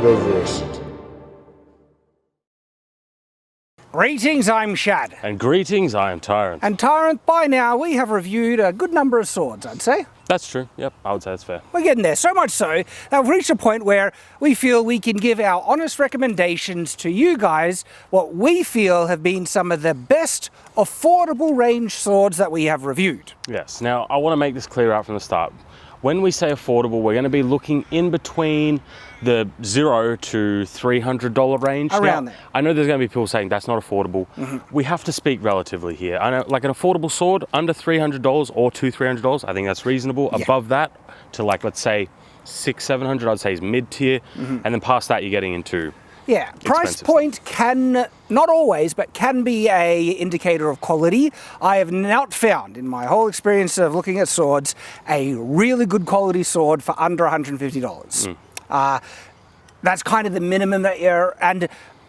Metaverse. Greetings, I'm Shad. And greetings, I am Tyrant. And Tyrant, by now we have reviewed a good number of swords, I'd say. That's true, yep, I would say that's fair. We're getting there, so much so that we've reached a point where we feel we can give our honest recommendations to you guys, what we feel have been some of the best affordable range swords that we have reviewed. Yes, now I want to make this clear out from the start. When we say affordable, we're going to be looking in between the $0 to $300 range. Around now, there. I know there's going to be people saying that's not affordable. We have to speak relatively here. I know, like an affordable sword under $300 or $200-300, I think that's reasonable. Yeah. Above that to like, let's say $600-700, I'd say is mid-tier. And then past that, you're getting into Yeah, price point can, not always, but can be a indicator of quality. I have not found, in my whole experience of looking at swords, a really good quality sword for under $150. That's kind of the minimum that you're, and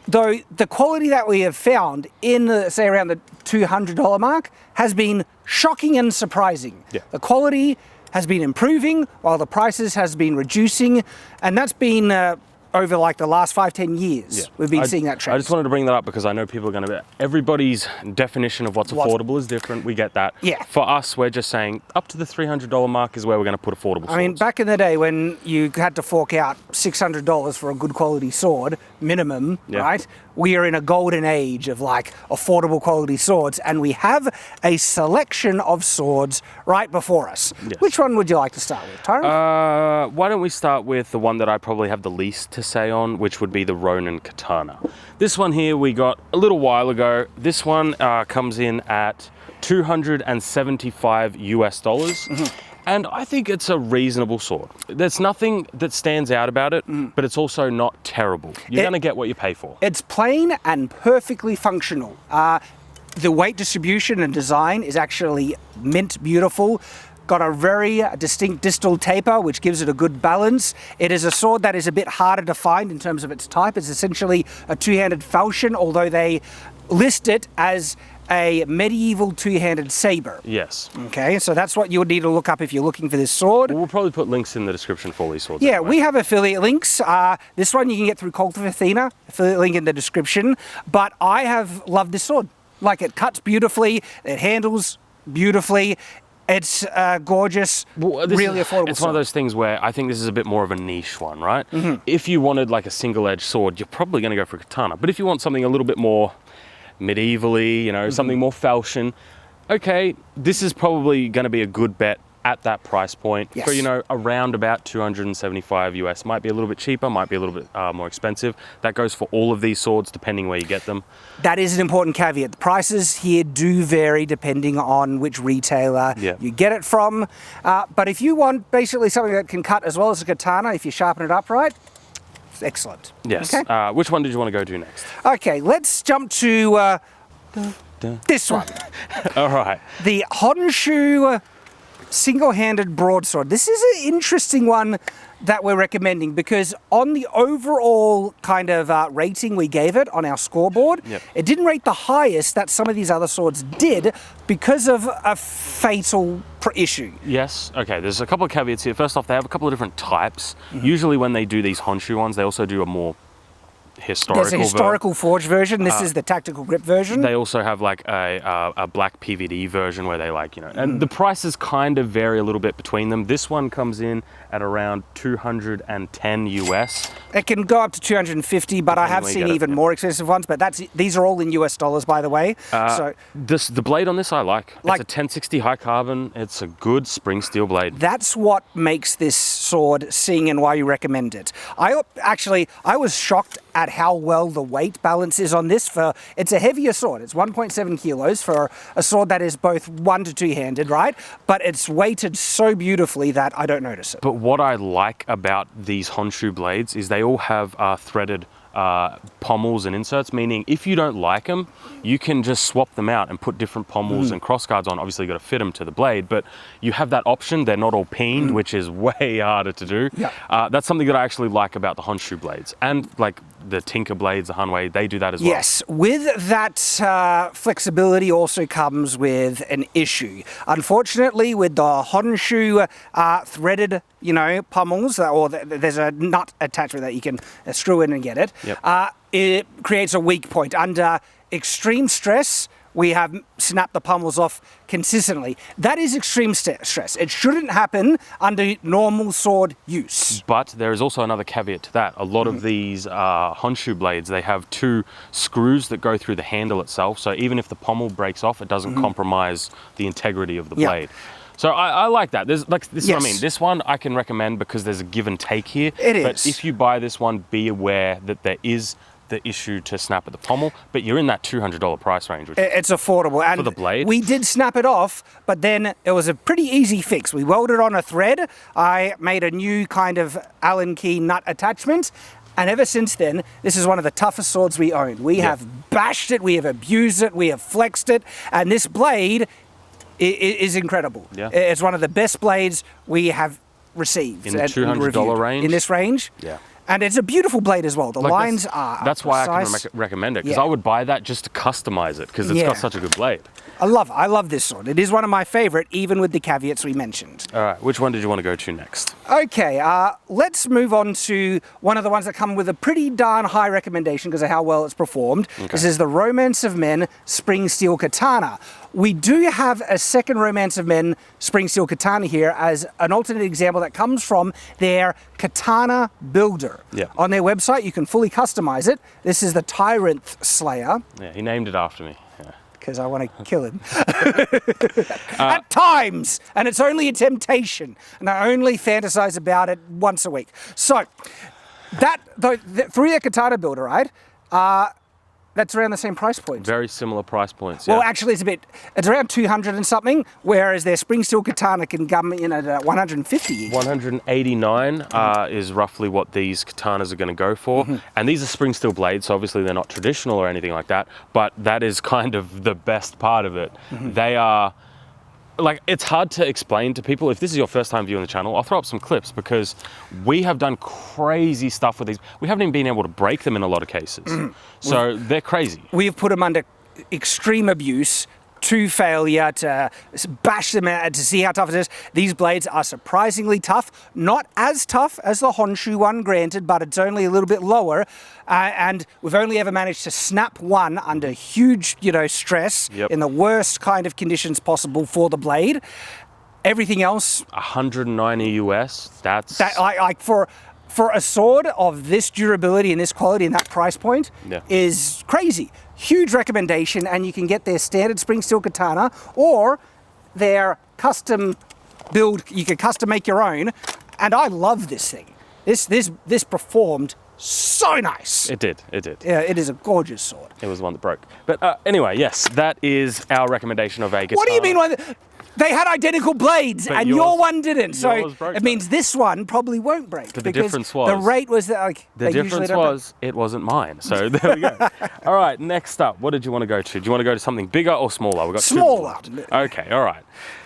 though the quality that we have found in, say, around the $200 mark has been shocking and surprising. Yeah. The quality has been improving while the prices has been reducing, and that's been over like the last 5-10 years, we've been seeing that trend. I just wanted to bring that up because I know people are going to be, everybody's definition of what's affordable is different. We get that. Yeah. For us, we're just saying up to the $300 mark is where we're going to put affordable swords. I mean, back in the day when you had to fork out $600 for a good quality sword, minimum, right? We are in a golden age of like affordable quality swords, and we have a selection of swords right before us. Yes. Which one would you like to start with, Tyrone? Why don't we start with the one that I probably have the least to say on, which would be the Ronin Katana. This one here we got a little while ago. This one comes in at $275. And I think it's a reasonable sword. There's nothing that stands out about it, but it's also not terrible. You're going to get what you pay for. It's plain and perfectly functional. The weight distribution and design is actually mint beautiful. Got a very distinct distal taper, which gives it a good balance. It is a sword that is a bit harder to find in terms of its type. It's essentially a two-handed falchion, although they list it as a medieval two-handed saber. Yes. Okay, so that's what you would need to look up if you're looking for this sword. We'll probably put links in the description for all these swords. Yeah, anyway. we have affiliate links. This one you can get through Cult of Athena, affiliate link in the description. But I have loved this sword. Like, it cuts beautifully, it handles beautifully. It's gorgeous, really affordable. It's one of those things where I think this is a bit more of a niche one, right? If you wanted like a single-edged sword, you're probably going to go for a katana. But if you want something a little bit more medievally, you know, something more falchion, okay, this is probably going to be a good bet at that price point for, you know, around about $275 US. Might be a little bit cheaper, might be a little bit more expensive. That goes for all of these swords, depending where you get them. That is an important caveat. The prices here do vary depending on which retailer you get it from. But if you want basically something that can cut as well as a katana, if you sharpen it up right, it's excellent. Yes. Okay? Which one did you want to go to next? Okay, let's jump to this one. All right. The Honshu single-handed broadsword. This is an interesting one that we're recommending because on the overall kind of rating we gave it on our scoreboard, it didn't rate the highest that some of these other swords did because of a fatal issue. Yes. Okay, there's a couple of caveats here. First off, they have a couple of different types. Usually when they do these Honshu ones, they also do a more historical. There's a historical forged version. This is the tactical grip version. They also have like a black PVD version where they like, you know, and the prices kind of vary a little bit between them. This one comes in at around $210 US. It can go up to 250, but I have seen even more expensive ones. But these are all in US dollars, by the way. So the blade on this I like. It's a 1060 high carbon. It's a good spring steel blade. That's what makes this sword sing and why you recommend it. I was shocked at how well the weight balance is on this. It's a heavier sword. It's 1.7 kilos for a sword that is both 1 to 2-handed, right? But it's weighted so beautifully that I don't notice it. But what I like about these Honshu blades is they all have threaded pommels and inserts, meaning if you don't like them, you can just swap them out and put different pommels and crossguards on. Obviously, you've got to fit them to the blade, but you have that option. They're not all peened, which is way harder to do. Yeah. That's something that I actually like about the Honshu blades. And like the Tinker blades, the Hanwei, they do that as well. Yes, with that flexibility also comes with an issue. Unfortunately, with the Honshu threaded, pommels, or there's a nut attachment that you can screw in and get it. Yep. It creates a weak point. Under extreme stress, we have snapped the pommels off consistently. That is extreme stress. It shouldn't happen under normal sword use. But there is also another caveat to that. A lot of these Honshu blades, they have 2 screws that go through the handle itself. So even if the pommel breaks off, it doesn't compromise the integrity of the blade. So I like that. This is what I mean. This one I can recommend because there's a give and take here. It is. But if you buy this one, be aware that there is the issue to snap at the pommel, but you're in that $200 price range. Which it's affordable. And for the blade. We did snap it off, but then it was a pretty easy fix. We welded on a thread. I made a new kind of Allen key nut attachment. And ever since then, this is one of the toughest swords we own. We have bashed it, we have abused it, we have flexed it, and this blade is incredible. Yeah. It's one of the best blades we have received. In the $200 range? In this range. Yeah. And it's a beautiful blade as well. The lines are That's why precise. I can recommend it, because I would buy that just to customize it, because it's got such a good blade. I love this sword. It is one of my favorite, even with the caveats we mentioned. All right, which one did you want to go to next? Okay, let's move on to one of the ones that come with a pretty darn high recommendation because of how well it's performed. Okay. This is the Romance of Men Spring Steel Katana. We do have a second Romance of Men Spring Steel Katana here as an alternate example that comes from their Katana Builder. Yeah. On their website, you can fully customize it. This is the Tyrant Slayer. Yeah, he named it after me. Yeah. Because I want to kill him. At times! And it's only a temptation. And I only fantasize about it once a week. So, through their Katana Builder, right? That's around the same price point. Very similar price points, yeah. Well, actually, it's around 200 and something, whereas their Spring Steel Katana can come in at 150. 189 is roughly what these katanas are going to go for. And these are spring steel blades, so obviously they're not traditional or anything like that, but that is kind of the best part of it. They are... Like, it's hard to explain to people. If this is your first time viewing the channel, I'll throw up some clips because we have done crazy stuff with these. We haven't even been able to break them in a lot of cases. So they're crazy. We've put them under extreme abuse to failure, to bash them out, to see how tough it is. These blades are surprisingly tough. Not as tough as the Honshu one, granted, but it's only a little bit lower. And we've only ever managed to snap one under huge, stress in the worst kind of conditions possible for the blade. Everything else... 190 US, that's... For a sword of this durability and this quality and that price point is crazy. Huge recommendation, and you can get their standard spring steel katana or their custom build. You can custom make your own, and I love this thing. This performed so nice. It did. Yeah, it is a gorgeous sword. It was the one that broke. But anyway, yes, that is our recommendation of a katana. What do you mean? They had identical blades, but your one didn't. So it means this one probably won't break. But the difference was... the rate was that, the difference was it wasn't mine. So there we go. All right, next up, what did you want to go to? Do you want to go to something bigger or smaller? We've got smaller. Okay, all right.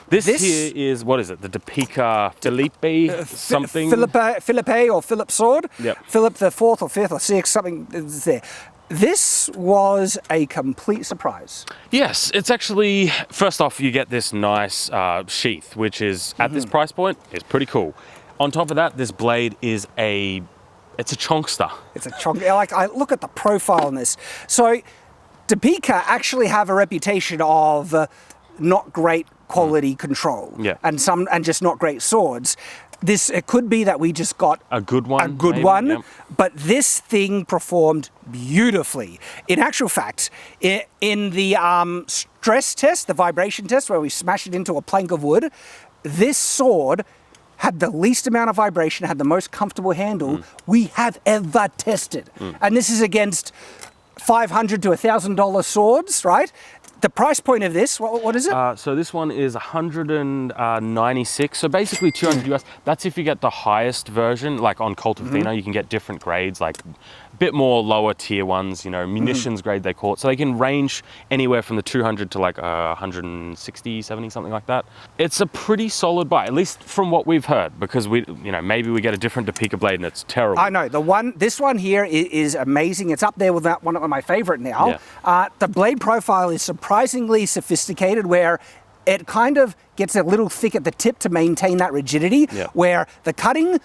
This here is, what is it? The Topeka Felipe something? Philippe or Philip sword. Yep. Philip the 4th or 5th or 6th, something is there. This was a complete surprise. Yes, it's actually, first off, you get this nice sheath, which is, at this price point, is pretty cool. On top of that, this blade is it's a chonkster. It's a chonk. I look at the profile on this. So, Topeka actually have a reputation of not great quality control. Yeah. And just not great swords. It could be that we just got a good one. Yep. But this thing performed beautifully. In actual fact, in the stress test, the vibration test, where we smashed it into a plank of wood, this sword had the least amount of vibration, had the most comfortable handle we have ever tested. And this is against $500 to $1,000 swords, right? the price point of this, what is it? So this one is 196. So basically 200 US. That's if you get the highest version, like on Cult of Athena, you can get different grades, like a bit more lower tier ones, you know, munitions grade they call it. So they can range anywhere from the 200 to like 160, 70, something like that. It's a pretty solid buy, at least from what we've heard, because we, you know, maybe we get a different Topeka blade and it's terrible. I know, this one here is amazing. It's up there with that one of my favorite now. Yeah. The blade profile is surprisingly sophisticated, where it kind of gets a little thick at the tip to maintain that rigidity, where the cutting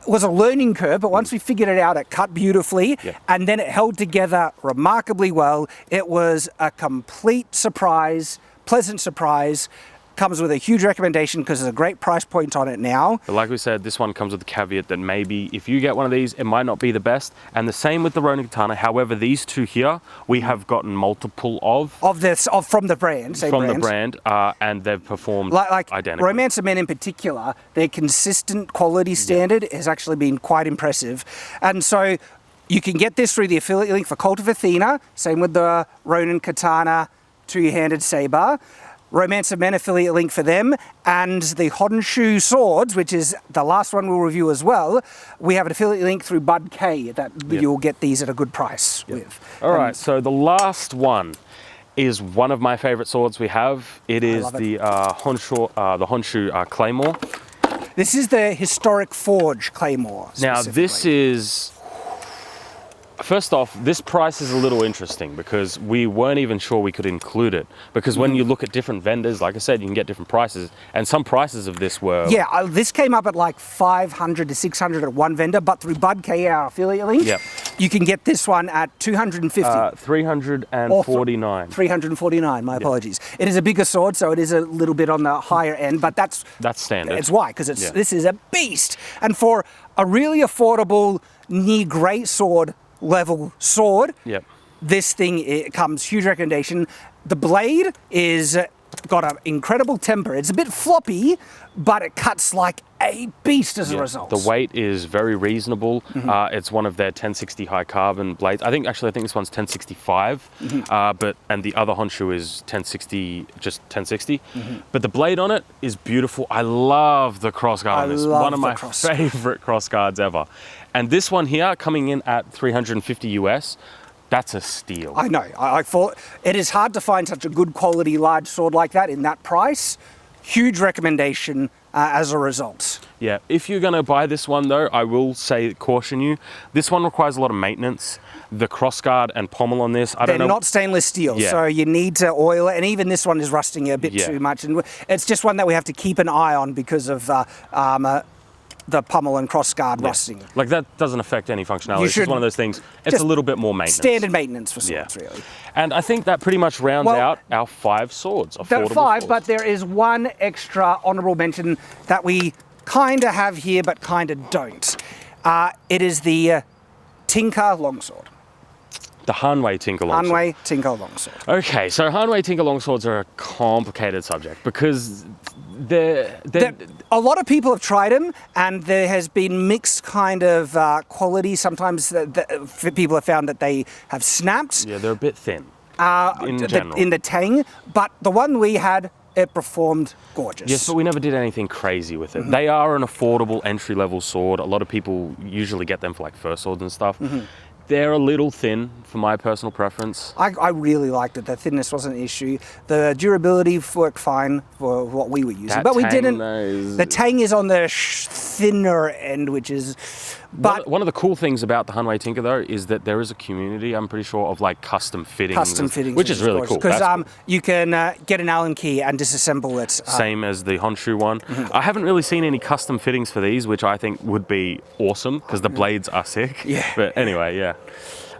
was a learning curve, but once we figured it out, it cut beautifully, and then it held together remarkably well. It was a complete surprise, pleasant surprise. Comes with a huge recommendation because there's a great price point on it now. But like we said, this one comes with the caveat that maybe if you get one of these, it might not be the best. And the same with the Ronin Katana. However, these two here, we have gotten multiple of from the brand, and they've performed like identically. Romance of Men in particular, their consistent quality standard has actually been quite impressive. And so you can get this through the affiliate link for Cult of Athena, same with the Ronin Katana two-handed saber. Romance of Men affiliate link for them, and the Honshu swords, which is the last one we'll review as well. We have an affiliate link through Bud K that you'll get these at a good price with. All right, so the last one is one of my favorite swords we have. It is the Honshu Claymore. This is the historic forge Claymore. Now this is. First off, this price is a little interesting because we weren't even sure we could include it. Because when you look at different vendors, like I said, you can get different prices. And some prices of this were... Yeah, this came up at like 500 to 600 at one vendor, but through Bud K, our affiliate link, you can get this one at 250. 349. 349, my apologies. It is a bigger sword, so it is a little bit on the higher end, but that's standard. It's why, because this is a beast. And for a really affordable, near great sword, level sword, this thing, it comes huge recommendation. The blade is got an incredible temper. It's a bit floppy, but it cuts like a beast as a result. The weight is very reasonable. It's one of their 1060 high carbon blades. I think this one's 1065, and the other Honshu is 1060, just 1060. But the blade on it is beautiful. I love the crossguard on this. One of my favorite crossguards ever. And this one here, coming in at 350 US, that's a steal. I know. I thought it is hard to find such a good quality large sword like that in that price. Huge recommendation as a result. Yeah, if you're going to buy this one though, I will caution you, this one requires a lot of maintenance. The crossguard and pommel on this, They're not stainless steel, so you need to oil it, and even this one is rusting a bit too much. And it's just one that we have to keep an eye on because of the pommel and crossguard rusting. Like that doesn't affect any functionality. It's just one of those things. It's a little bit more maintenance. Standard maintenance for swords, really. And I think that pretty much rounds out our 5 swords. Affordable five, swords. but there is one extra honourable mention that we kind of have here, but kind of don't. It is the Tinker Longsword. The Hanwei Tinker Longsword. Hanwei Tinker Longsword. Okay, so Hanwei Tinker Longswords are a complicated subject because a lot of people have tried them, and there has been mixed kind of quality. Sometimes people have found that they have snapped. Yeah, they're a bit thin in the tang, but the one we had, it performed gorgeous. Yes, but we never did anything crazy with it. They are an affordable entry-level sword. A lot of people usually get them for like first swords and stuff. They're a little thin for my personal preference. I really liked it. The thinness wasn't an issue. The durability worked fine for what we were using. But we didn't... The tang is on the thinner end, which is... But one of the cool things about the Hanwei Tinker though is that there is a community, I'm pretty sure, of like custom fittings, which is really cool. Because you can get an Allen key and disassemble it. Same as the Honshu one. I haven't really seen any custom fittings for these, which I think would be awesome because the blades are sick. But anyway,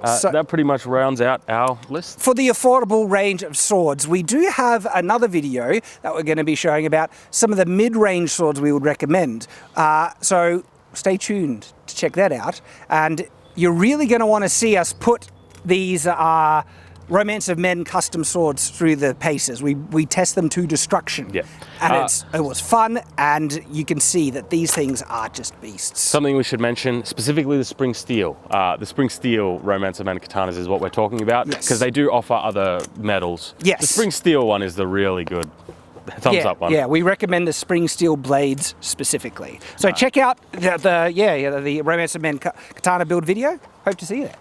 so that pretty much rounds out our list. For the affordable range of swords, we do have another video that we're going to be showing about some of the mid-range swords we would recommend. So stay tuned to check that out. And you're really going to want to see us put these Romance of Men custom swords through the paces. We test them to destruction. Yeah. And it was fun, and you can see that these things are just beasts. Something we should mention, specifically the Spring Steel. The Spring Steel Romance of Men katanas is what we're talking about, because they do offer other metals. Yes. The Spring Steel one is the really good thumbs up one. Yeah, we recommend the Spring Steel blades specifically. So check out the Romance of Men katana build video. Hope to see you there.